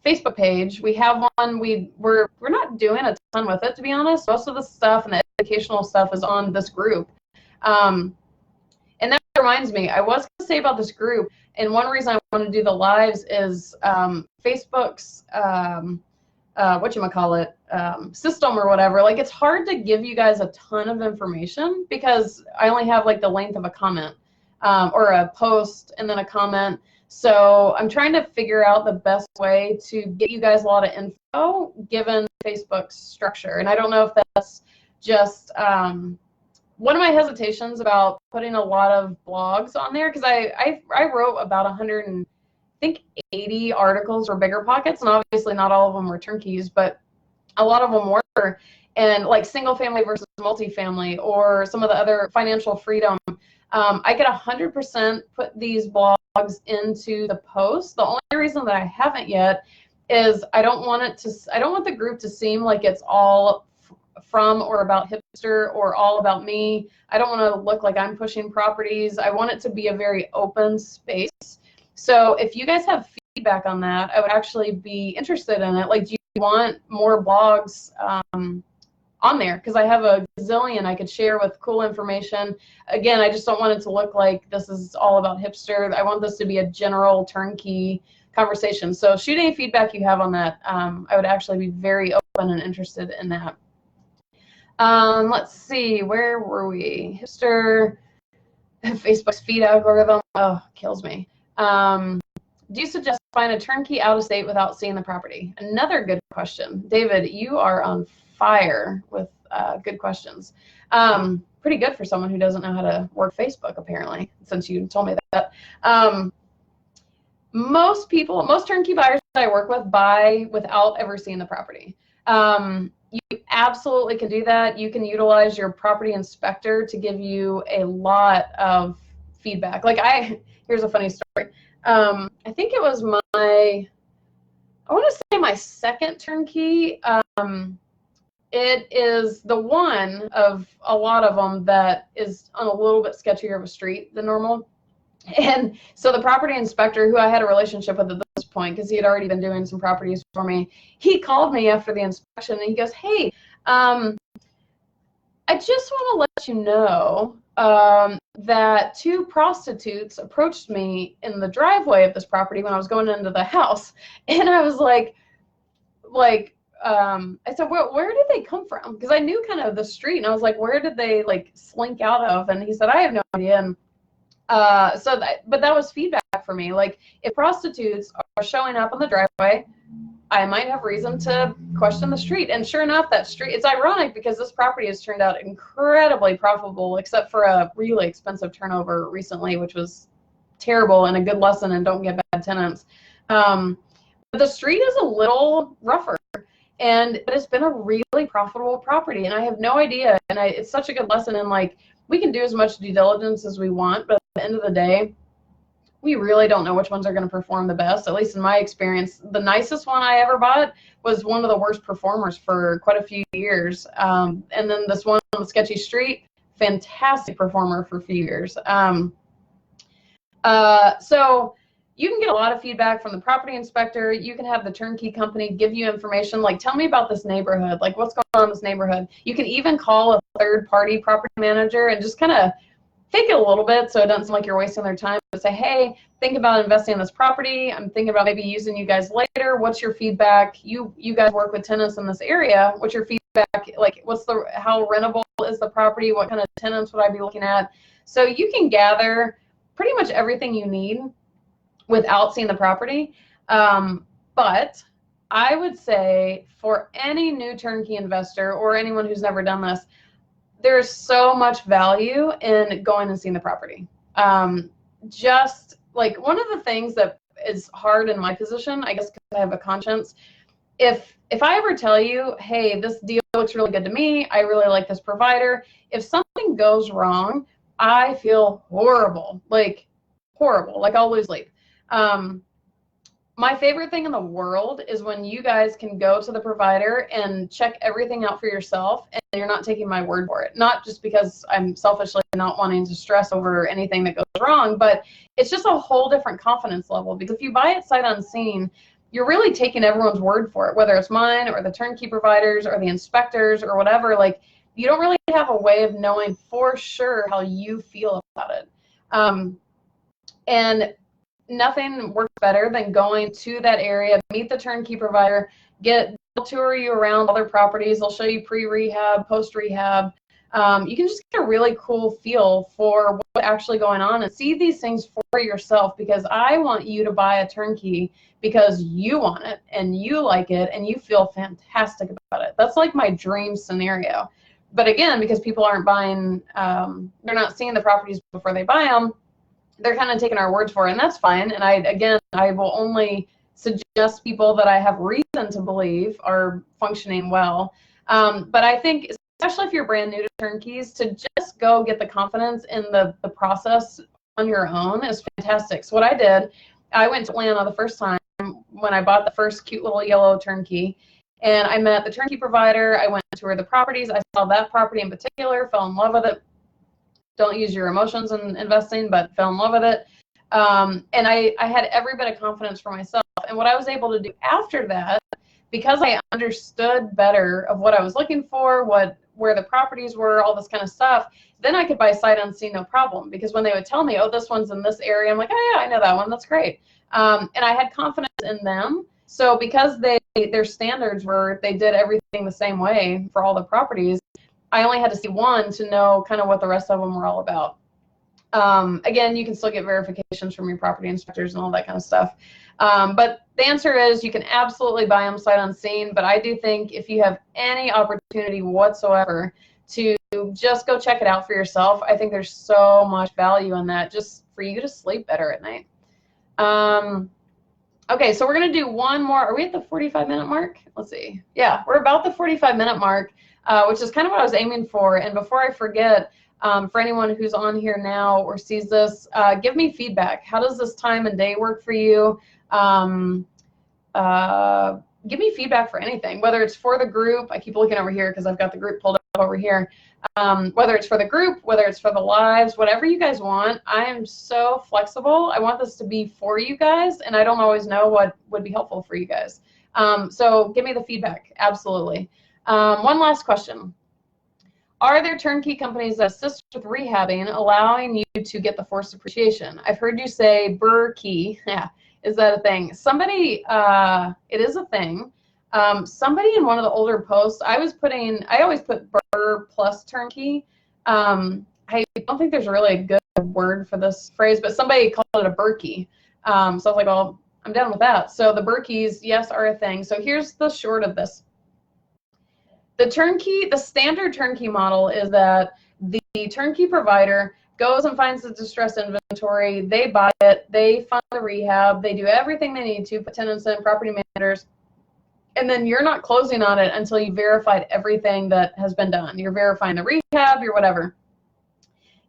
Facebook page, we have one. We're not doing a ton with it, to be honest. Most of the stuff and the educational stuff is on this group. And that reminds me, I was going to say about this group, and one reason I want to do the lives is Facebook's system or whatever. Like, it's hard to give you guys a ton of information because I only have like the length of a comment or a post and then a comment. So I'm trying to figure out the best way to get you guys a lot of info given Facebook's structure. And I don't know if that's just one of my hesitations about putting a lot of blogs on there, because I wrote about 180 articles for BiggerPockets, and obviously not all of them were turnkeys, but a lot of them were, and like single family versus multifamily or some of the other financial freedom. I could 100% put these blogs into the post. The only reason that I haven't yet is I don't want the group to seem like it's all from or about Hipster or all about me. I don't want to look like I'm pushing properties. I want it to be a very open space. So if you guys have feedback on that, I would actually be interested in it. Like, do you want more blogs on there? Because I have a gazillion I could share with cool information. Again, I just don't want it to look like this is all about Hipster. I want this to be a general turnkey conversation. So shoot any feedback you have on that. I would actually be very open and interested in that. Let's see, where were we? Hipster, Facebook's feed algorithm, kills me. Do you suggest find a turnkey out of state without seeing the property? Another good question. David, you are on fire with good questions. Pretty good for someone who doesn't know how to work Facebook, apparently, since you told me that. Most turnkey buyers that I work with buy without ever seeing the property. You absolutely can do that. You can utilize your property inspector to give you a lot of feedback. Like here's a funny story. I think it was I want to say my second turnkey. It is the one of a lot of them that is on a little bit sketchier of a street than normal. And so the property inspector, who I had a relationship with at this point, because he had already been doing some properties for me, he called me after the inspection and he goes, hey, I I just want to let you know that two prostitutes approached me in the driveway of this property when I was going into the house, and I was like, I said, where did they come from? Because I knew kind of the street, and I was like, where did they like slink out of? And he said, I have no idea. And but that was feedback for me. Like, if prostitutes are showing up on the driveway, I might have reason to question the street. And sure enough, that street, it's ironic because this property has turned out incredibly profitable, except for a really expensive turnover recently, which was terrible and a good lesson, and don't get bad tenants. But the street is a little rougher, but it's been a really profitable property, and I have no idea. And it's such a good lesson in, like, we can do as much due diligence as we want, but at the end of the day, we really don't know which ones are going to perform the best. At least in my experience, the nicest one I ever bought was one of the worst performers for quite a few years. And then this one on the sketchy street, fantastic performer for a few years. So you can get a lot of feedback from the property inspector. You can have the turnkey company give you information, like, tell me about this neighborhood, like what's going on in this neighborhood. You can even call a third-party property manager and just kind of fake it a little bit so it doesn't seem like you're wasting their time, but say, hey, think about investing in this property. I'm thinking about maybe using you guys later. What's your feedback? You guys work with tenants in this area. What's your feedback? Like, how rentable is the property? What kind of tenants would I be looking at? So you can gather pretty much everything you need without seeing the property. But I would say for any new turnkey investor or anyone who's never done this, there's so much value in going and seeing the property. Just like, one of the things that is hard in my position, I guess because I have a conscience, if I ever tell you, hey, this deal looks really good to me, I really like this provider, if something goes wrong, I feel horrible, like I'll lose sleep. My favorite thing in the world is when you guys can go to the provider and check everything out for yourself, and you're not taking my word for it. Not just because I'm selfishly not wanting to stress over anything that goes wrong, but it's just a whole different confidence level. Because if you buy it sight unseen, you're really taking everyone's word for it, whether it's mine or the turnkey providers or the inspectors or whatever. Like, you don't really have a way of knowing for sure how you feel about it. And nothing works better than going to that area, meet the turnkey provider, they'll tour you around other properties. They'll show you pre-rehab, post-rehab. You can just get a really cool feel for what's actually going on and see these things for yourself, because I want you to buy a turnkey because you want it and you like it and you feel fantastic about it. That's like my dream scenario. But again, because people aren't buying, they're not seeing the properties before they buy them, they're kind of taking our words for it, and that's fine. And I will only suggest people that I have reason to believe are functioning well. But I think, especially if you're brand new to turnkeys, to just go get the confidence in the process on your own is fantastic. So what I did, I went to Atlanta the first time when I bought the first cute little yellow turnkey, and I met the turnkey provider. I went to tour the properties. I saw that property in particular, fell in love with it. Don't use your emotions in investing, but fell in love with it. And I had every bit of confidence for myself. And what I was able to do after that, because I understood better of what I was looking for, where the properties were, all this kind of stuff, then I could buy sight unseen, no problem. Because when they would tell me, oh, this one's in this area, I'm like, oh yeah, I know that one, that's great. And I had confidence in them. So because their standards were, they did everything the same way for all the properties, I only had to see one to know kind of what the rest of them were all about. Again, you can still get verifications from your property inspectors and all that kind of stuff. But the answer is you can absolutely buy them sight unseen. But I do think if you have any opportunity whatsoever to just go check it out for yourself, I think there's so much value in that, just for you to sleep better at night. Okay, so we're going to do one more. Are we at the 45-minute mark? Let's see. Yeah, we're about the 45-minute mark, which is kind of what I was aiming for. And before I forget, for anyone who's on here now or sees this, give me feedback. How does this time and day work for you? Give me feedback for anything, whether it's for the group. I keep looking over here because I've got the group pulled up over here. Whether it's for the group, whether it's for the lives, whatever you guys want. I am so flexible. I want this to be for you guys, and I don't always know what would be helpful for you guys. So give me the feedback, absolutely. One last question. Are there turnkey companies that assist with rehabbing, allowing you to get the forced appreciation? I've heard you say BRRRR. Yeah, is that a thing? Somebody, it is a thing. Somebody in one of the older posts, I always put BRRRR plus turnkey. I don't think there's really a good word for this phrase, but somebody called it a BRRRR. So I was like, well, I'm down with that. So the BRRRRs, yes, are a thing. So here's the short of this. The standard turnkey model is that the turnkey provider goes and finds the distressed inventory, they buy it, they fund the rehab, they do everything they need to, put tenants in, property managers, and then you're not closing on it until you verified everything that has been done. You're verifying the rehab, you're whatever.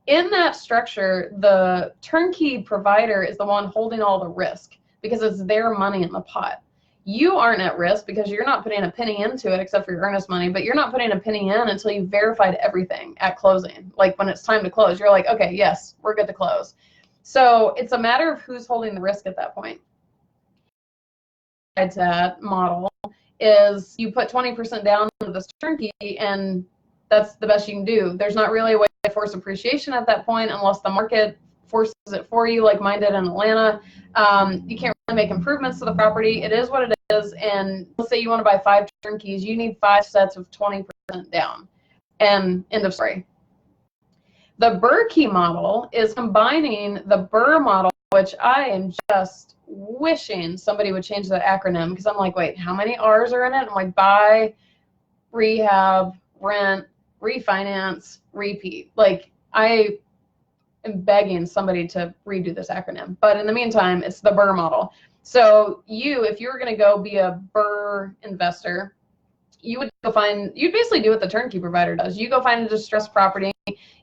In that structure, the turnkey provider is the one holding all the risk because it's their money in the pot. You aren't at risk because you're not putting a penny into it except for your earnest money, but you're not putting a penny in until you've verified everything at closing. Like when it's time to close, you're like, okay, yes, we're good to close. So it's a matter of who's holding the risk at that point. That model is you put 20% down into this turnkey and that's the best you can do. There's not really a way to force appreciation at that point unless the market forces it for you like mine did in Atlanta. You can't really make improvements to the property. It is what it is. And let's say you want to buy 5 turnkeys. You need 5 sets of 20% down. And end of story. The BRRRR model is combining the BRRRR model, which I am just wishing somebody would change the acronym because I'm like, wait, how many R's are in it? I'm like, buy, rehab, rent, refinance, repeat. Like I am begging somebody to redo this acronym. But in the meantime, it's the BRRRR model. So if you were going to go be a BRRRR investor, you'd basically do what the turnkey provider does. You go find a distressed property,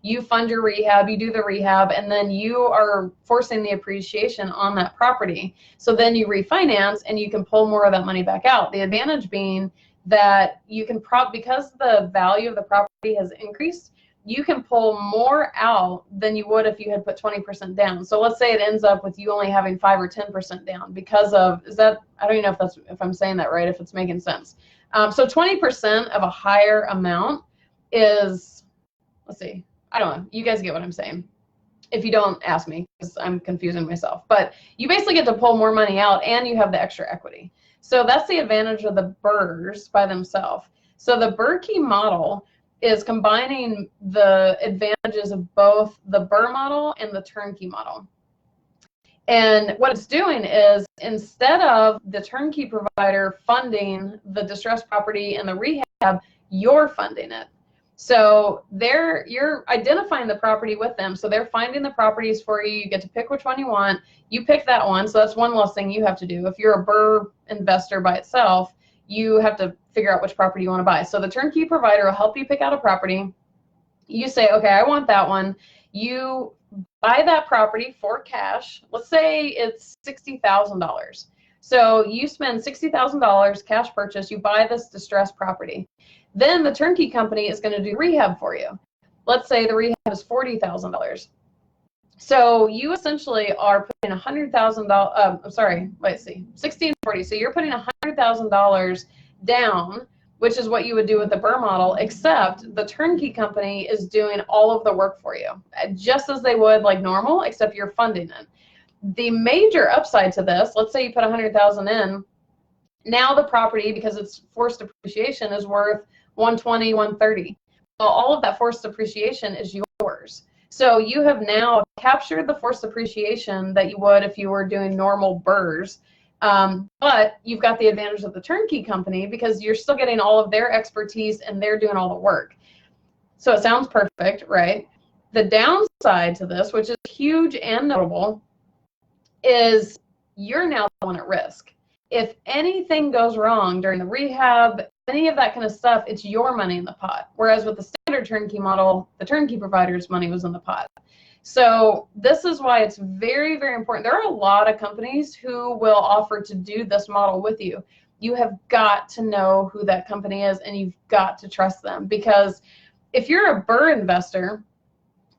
you fund your rehab, you do the rehab, and then you are forcing the appreciation on that property. So then you refinance and you can pull more of that money back out. The advantage being that you can because the value of the property has increased, you can pull more out than you would if you had put 20% down. So let's say it ends up with you only having 5 or 10% down because of, I don't even know if I'm saying that right, if it's making sense. So 20% of a higher amount is, let's see, I don't know, you guys get what I'm saying. If you don't, ask me because I'm confusing myself. But you basically get to pull more money out and you have the extra equity. So that's the advantage of the BRRRRs by themselves. So the BRRRR model is combining the advantages of both the BRRRR model and the turnkey model. And what it's doing is instead of the turnkey provider funding the distressed property and the rehab, you're funding it. So you're identifying the property with them. So they're finding the properties for you. You get to pick which one you want. You pick that one. So that's one less thing you have to do. If you're a BRRRR investor by itself, you have to figure out which property you want to buy. So the turnkey provider will help you pick out a property. You say, okay, I want that one. You buy that property for cash. Let's say it's $60,000. So you spend $60,000 cash purchase. You buy this distressed property. Then the turnkey company is going to do rehab for you. Let's say the rehab is $40,000. So you essentially are putting $100,000. Let's see, 60 and 40. So you're putting $100,000 down, which is what you would do with the BRRRR model, except the turnkey company is doing all of the work for you, just as they would like normal, except you're funding it. The major upside to this, let's say you put $100,000 in, now the property, because it's forced appreciation, is worth $120,000, $130,000. Well, all of that forced appreciation is yours. So you have now captured the forced appreciation that you would if you were doing normal BRRRRs. But you've got the advantage of the turnkey company because you're still getting all of their expertise and they're doing all the work. So it sounds perfect, right? The downside to this, which is huge and notable, is you're now the one at risk. If anything goes wrong during the rehab, any of that kind of stuff, it's your money in the pot. Whereas with the standard turnkey model, the turnkey provider's money was in the pot. So this is why it's very, very important. There are a lot of companies who will offer to do this model with you. You have got to know who that company is and you've got to trust them, because if you're a BRRRR investor,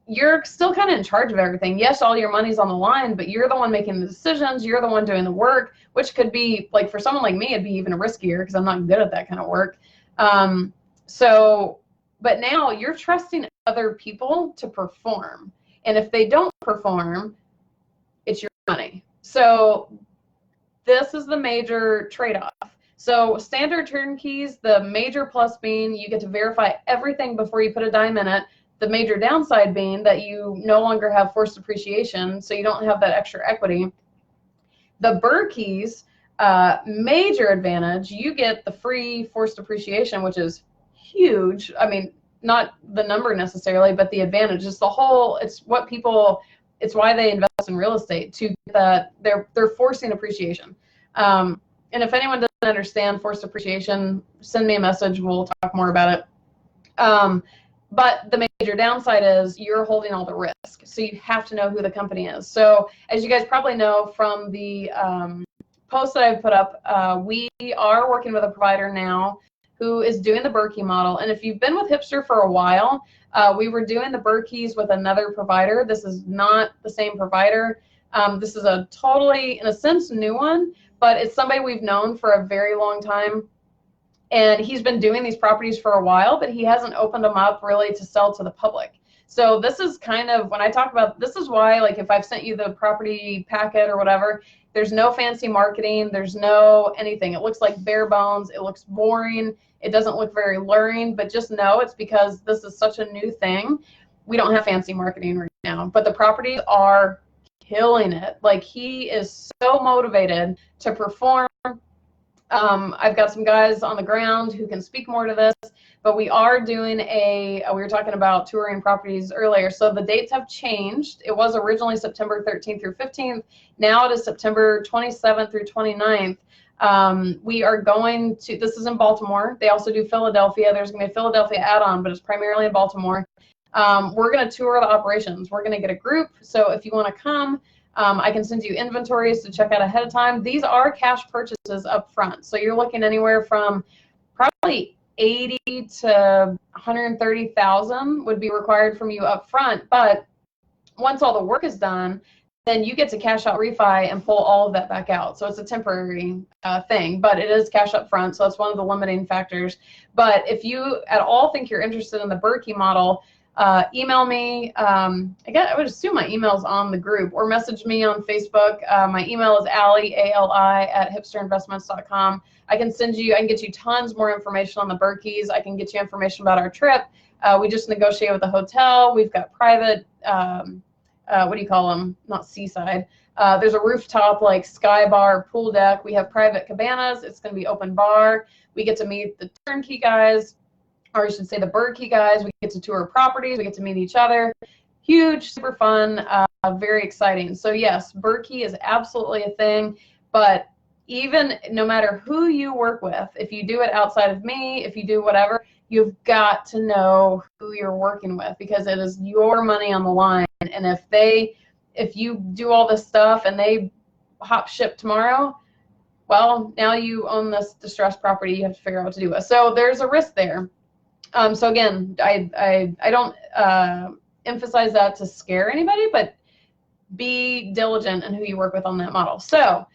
you're still kind of in charge of everything. Yes, all your money's on the line, but you're the one making the decisions. You're the one doing the work, which could be, like, for someone like me, it'd be even riskier because I'm not good at that kind of work. So But now you're trusting other people to perform. And if they don't perform, it's your money. So this is the major trade-off. So standard turnkeys, the major plus being you get to verify everything before you put a dime in it. The major downside being that you no longer have forced appreciation, so you don't have that extra equity. The BRRRRs, major advantage, you get the free forced appreciation, which is huge. I mean, not the number necessarily, but the advantage. It's the whole, it's what people, it's why they invest in real estate, to get that they're forcing appreciation. And if anyone doesn't understand forced appreciation, send me a message. We'll talk more about it. But the major downside is you're holding all the risk. So you have to know who the company is. So as you guys probably know from the post that I've put up, we are working with a provider now who is doing the BRRRR model. And if you've been with Hipster for a while, we were doing the BRRRRs with another provider. This is not the same provider. This is a totally, in a sense, new one, but it's somebody we've known for a very long time. And he's been doing these properties for a while, but he hasn't opened them up really to sell to the public. So this is kind of, when I talk about, this is why, like if I've sent you the property packet or whatever, there's no fancy marketing, there's no anything. It looks like bare bones, it looks boring, it doesn't look very luring, but just know it's because this is such a new thing. We don't have fancy marketing right now, but the properties are killing it. Like he is so motivated to perform. I've got some guys on the ground who can speak more to this, but we are doing we were talking about touring properties earlier, so the dates have changed. It was originally September 13th through 15th. Now it is September 27th through 29th. We are going to, this is in Baltimore. They also do Philadelphia. There's going to be a Philadelphia add-on, but it's primarily in Baltimore. We're going to tour the operations. We're going to get a group, so if you want to come, I can send you inventories to check out ahead of time. These are cash purchases up front. So you're looking anywhere from probably 80 to 130,000 would be required from you up front. But once all the work is done, then you get to cash out refi and pull all of that back out. So it's a temporary thing, but it is cash up front. So that's one of the limiting factors. But if you at all think you're interested in the BRRRR model, email me. I would assume my email's on the group, or message me on Facebook. My email is Ali, A-L-I, @hipsterinvestments.com. I can get you tons more information on the BRRRRs. I can get you information about our trip. We just negotiated with the hotel. We've got private, what do you call them? Not seaside. There's a rooftop like sky bar, pool deck. We have private cabanas. It's going to be open bar. We get to meet the Turnkey guys, or I should say the BRRRR guys. We get to tour properties, we get to meet each other. Huge, super fun, very exciting. So yes, BRRRR is absolutely a thing, but even no matter who you work with, if you do it outside of me, if you do whatever, you've got to know who you're working with, because it is your money on the line. And if you do all this stuff and they hop ship tomorrow, well, now you own this distressed property you have to figure out what to do with. So there's a risk there. So again, I don't emphasize that to scare anybody, but be diligent in who you work with on that model. So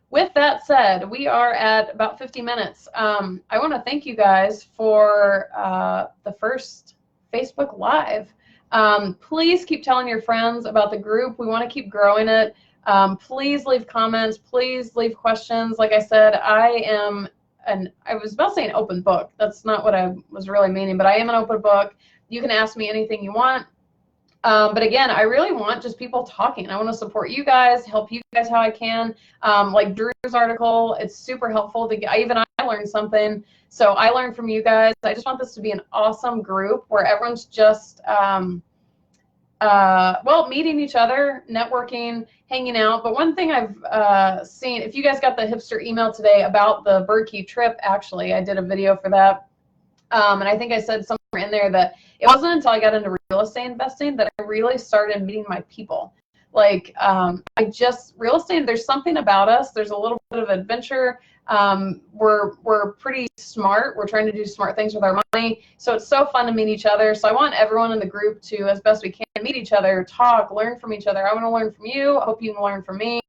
with that said, we are at about 50 minutes. I want to thank you guys for the first Facebook Live. Please keep telling your friends about the group. We want to keep growing it. Please leave comments. Please leave questions. Like I said, I was about to say an open book. That's not what I was really meaning, but I am an open book. You can ask me anything you want. But again, I really want just people talking. I want to support you guys, help you guys how I can. Like Drew's article, it's super helpful to get. Even I learned something. So I learned from you guys. I just want this to be an awesome group where everyone's just, well, meeting each other, networking, hanging out. But one thing I've seen, if you guys got the Hipster email today about the BRRRR trip, actually, I did a video for that. And I think I said somewhere in there that it wasn't until I got into real estate investing that I really started meeting my people. Like, real estate, there's something about us. There's a little bit of adventure. We're pretty smart. We're trying to do smart things with our money. So it's so fun to meet each other. So I want everyone in the group to, as best we can, meet each other, talk, learn from each other. I want to learn from you. I hope you can learn from me.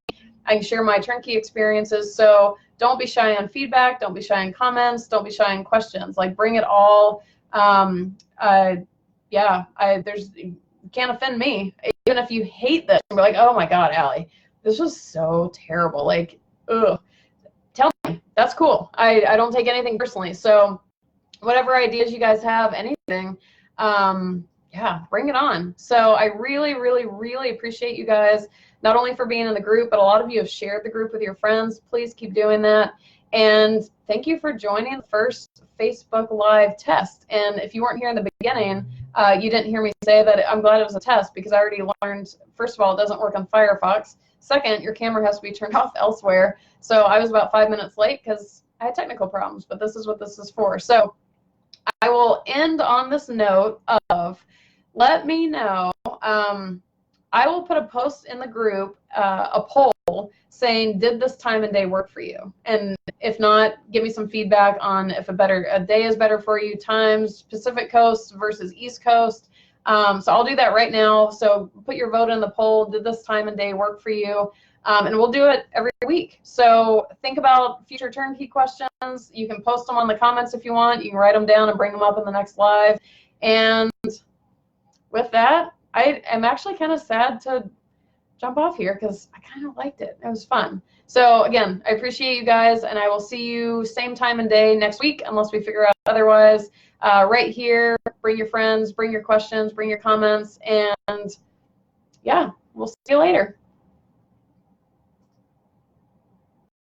I can share my turnkey experiences. So don't be shy on feedback. Don't be shy on comments. Don't be shy on questions. Like, bring it all. Yeah, you can't offend me. Even if you hate this, we're like, oh my God, Allie, this was so terrible. Like, ugh. Tell me. That's cool. I don't take anything personally. So whatever ideas you guys have, anything, yeah, bring it on. So I really, really, really appreciate you guys, not only for being in the group, but a lot of you have shared the group with your friends. Please keep doing that. And thank you for joining the first Facebook Live test. And if you weren't here in the beginning, you didn't hear me say that I'm glad it was a test, because I already learned, first of all, it doesn't work on Firefox. Second, your camera has to be turned off elsewhere. So I was about 5 minutes late because I had technical problems, but this is what this is for. So I will end on this note of, let me know. I will put a post in the group, a poll saying, did this time and day work for you? And if not, give me some feedback on if a day is better for you, times, Pacific Coast versus East Coast. So I'll do that right now. So put your vote in the poll. Did this time and day work for you? And we'll do it every week. So think about future turnkey questions. You can post them on the comments if you want. You can write them down and bring them up in the next live. And with that, I am actually kind of sad to jump off here because I kind of liked it. It was fun. So again, I appreciate you guys, and I will see you same time and day next week, unless we figure out otherwise. Right here, bring your friends, bring your questions, bring your comments, and yeah, we'll see you later.